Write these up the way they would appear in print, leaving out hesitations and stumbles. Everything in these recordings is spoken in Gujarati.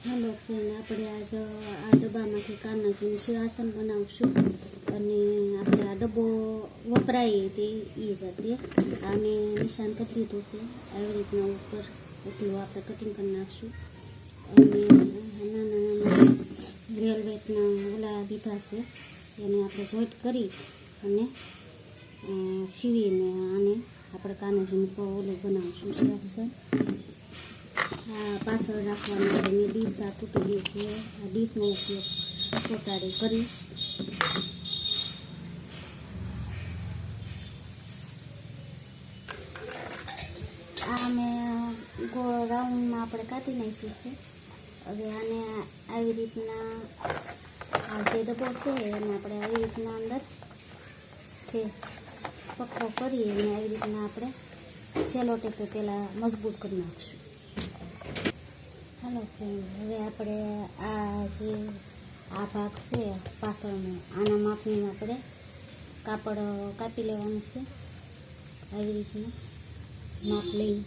હેલો ફ્રેન્ડ, આપણે આજ આ ડબ્બામાંથી કાનાજીનું સિંહાસન બનાવશું. અને આપણે આ ડબ્બો વપરાય તે એ રીતે આને નિશાન કરી દીધું છે. આવી રીતના ઉપર એટલું આપણે કટિંગ કરી નાખશું. અને નાના નાના રેલવેટના ઓલા દીધા છે એને આપણે જોઈન્ટ કરી અને સીવીને આને આપણે કાનાજીનું ઓલું બનાવશું સિંહાસન. પાછળ રાખવા માટે મેં ડીશ આ તૂટી ગઈ છે. આ ડીશનો ઉપયોગ ચોટાડી કરીશ. આ મેં ગોળ રાઉન્ડમાં આપણે કાપી નાખ્યું છે. હવે આને આવી રીતના આ જે ડબ્બો છે એને આપણે આવી રીતના અંદર સેજ પકડો કરી અને આવી રીતના આપણે સેલો ટેપે પહેલાં મજબૂત કરી નાખીશું. હેલો ફ્રેન્ડ, હવે આપણે આ જે આ ભાગ છે પાછળનો આના માપનું આપણે કાપડ કાપી લેવાનું છે. આવી રીતના માપ લઈ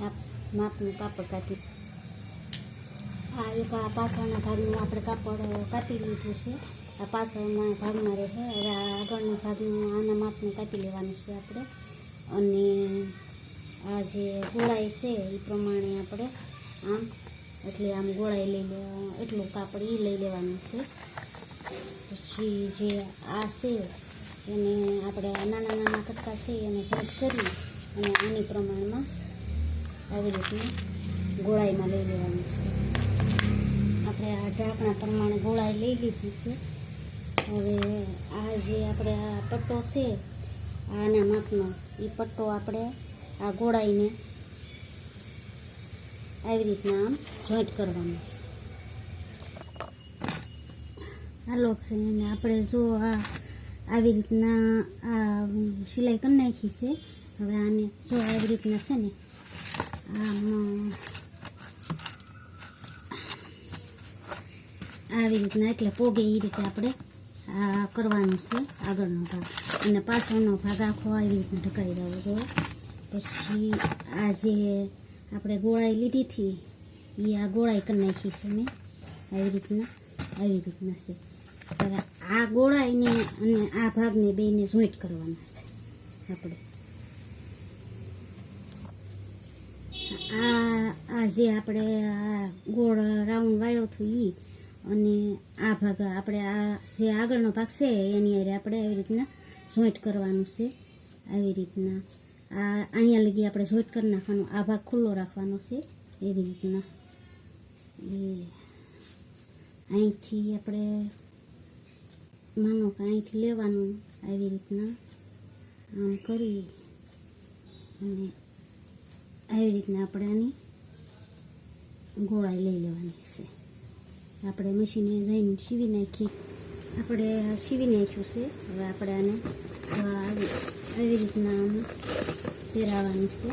આ માપનું કાપડ કાપી આ એક આ પાછળના ભાગનું આપણે કાપડ કાપી લીધું છે. આ પાછળના ભાગમાં રહે. હવે આ આગળના ભાગનું આના માપનું કાપી લેવાનું છે આપણે. અને આ જે ગોળાઈ છે એ પ્રમાણે આપણે આમ એટલે આમ ગોળાઈ લઈ લે એટલું કાપડ એ લઈ લેવાનું છે. પછી જે આ છે એને આપણે નાના નાના કટકા છે એને શોર્ટ કરી અને આની પ્રમાણમાં આવી રીતના ગોળાઈમાં લઈ લેવાનું છે. આપણે આ ઢાંકણા પ્રમાણે ગોળાઈ લઈ લીધી છે. હવે આ જે આપણે આ પટ્ટો છે આના માપનો એ પટ્ટો આપણે આ ગોળાઈને આવી રીતના આમ જોઈન્ટ કરવાનું છે. હાલો ફ્રેન્ડ, આપણે જો આ આવી રીતના આ સિલાઈ કરી નાખી છે. હવે આને જો આવી રીતના છે ને આમ આવી રીતના એટલે પોગે એ રીતે આપણે આ કરવાનું છે આગળનો ભાગ. અને પાછળનો ભાગ આખો આવી રીતના ઢકાઈ રહ્યો જોઈએ. પછી આ જે આપણે ગોળાઈ લીધી હતી એ આ ગોળાઈ કરી નાખી છે મેં આવી રીતના છે. હવે આ ગોળાઈને અને આ ભાગને બેને જોઈન્ટ કરવાના છે આપણે. આ જે આપણે આ ગોળ રાઉન્ડ વાળ્યો હતો એ અને આ ભાગ આપણે આ જે આગળનો ભાગ છે એની હારે આપણે આવી રીતના જોઈન્ટ કરવાનું છે. આવી રીતના આ અહીંયા લગી આપણે જોઈન્ટ કરી નાખવાનું. આ ભાગ ખુલ્લો રાખવાનો છે એવી રીતના. એ અહીંથી આપણે માનો કે અહીંથી લેવાનું આવી રીતના આમ કરી અને આવી રીતના આપણે આની ગોળાઈ લઈ લેવાની છે. આપણે મશીને જઈને સીવી નાખી આપણે સીવી નાખ્યું છે. હવે આપણે આને આવી રીતના આમ પહેરાવાનું છે.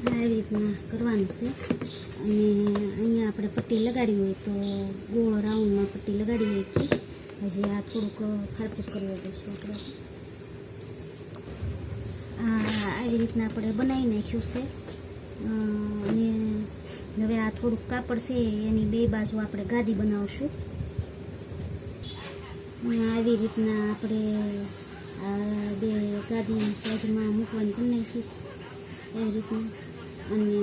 આવી રીતના કરવાનું છે. અને અહીંયા આપણે પટ્ટી લગાડી હોય તો ગોળ રાઉન્ડમાં પટ્ટી લગાડી હોય કે હજી આ થોડુંક ખારપીટ કરવું પડશે આપણે. આવી રીતના આપણે બનાવી નાખ્યું છે. અને હવે આ થોડુંક કાપડ છે એની બે બાજુ આપણે ગાદી બનાવશું. આવી રીતના આપણે આ બે ગાદીની સાઈડમાં મૂકવાની કરી નાખીશ એવી રીતના. અને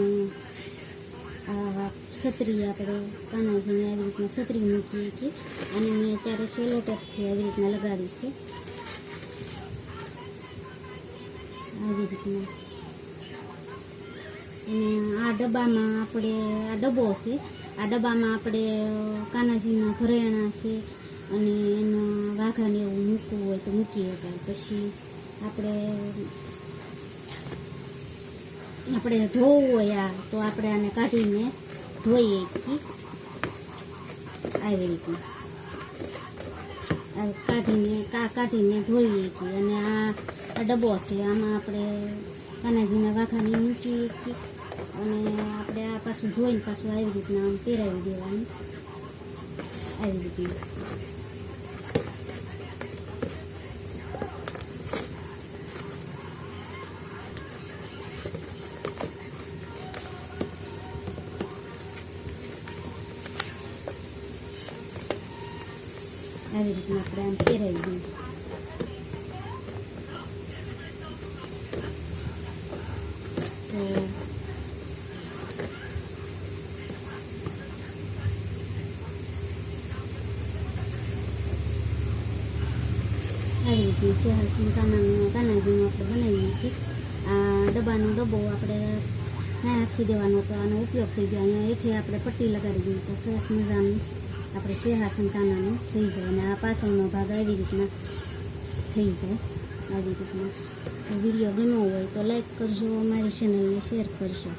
આ છત્રી આપણે કાનાજીને આવી રીતના છત્રી મૂકીએ કે અને મેં અત્યારે સેલો ટેપથી આવી રીતના લગાડી છે. આવી રીતના અને આ ડબ્બામાં આપણે આ ડબ્બો છે, આ ડબ્બામાં આપણે કાનાજીના ઘરેણાં છે અને એના વાઘાને એવું મૂકવું હોય તો મૂકી શકાય. પછી આપણે ધોવું હોય તો આપણે આને કાઢીને ધોઈએ આવી રીતના કાઢીને ધોઈએ અને આ ડબ્બો છે, આમાં આપણે કાનાજીના વાઘાને મૂકીએ અને આપણે આ પાછું ધોઈને પાછું આવી રીતના આમ પહેરાવી દેવાનું આવી રીતના. આવી રીતના આપણે આમ પહેરાવી દઈએ. તો આવી રીતની સિંહાસન કાનાજીનું આપણે બનાવી નાખી. આ ડબ્બાનો ડબ્બો આપણે નાખી દેવાનો તો આનો ઉપયોગ થઈ ગયો. અહીંયા હેઠે આપણે પટ્ટી લગાડી દઈએ તો સરસ મજાનું આપણે સિંહાસન કાનાનું થઈ જાય. અને આ પાછળનો ભાગ આવી રીતના થઈ જાય. આવી રીતના વિડીયો ગમ્યો હોય તો લાઈક કરજો, અમારી ચેનલને શેર કરજો.